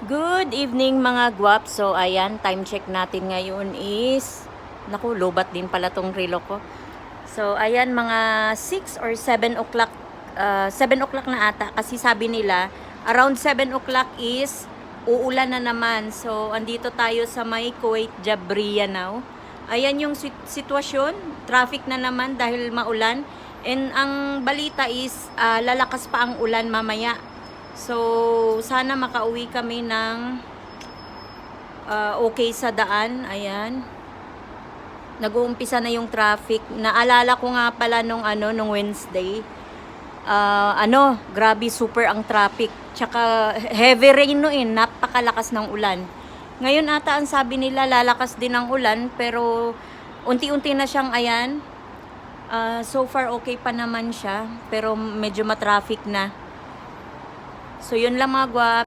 Good evening mga guwap. So ayan, time check natin ngayon is, naku, lobat din pala tong relo ko. So ayan, mga 6 or 7 o'clock, 7 o'clock na ata. Kasi sabi nila, around 7 o'clock is uulan na naman. So andito tayo sa may Kuwait Jabriya now. Ayan yung sitwasyon, traffic na naman dahil maulan. And ang balita is, lalakas pa ang ulan mamaya. So, sana makauwi kami ng okay sa daan. Ayan. Nag-uumpisa na yung traffic. Naalala ko nga pala nung Wednesday. Grabe super ang traffic. Tsaka heavy rain noon, napakalakas ng ulan. Ngayon ata ang sabi nila lalakas din ang ulan, pero unti-unti na siyang ayan. So far okay pa naman siya, pero medyo matraffic na. So yun lang mga guwap.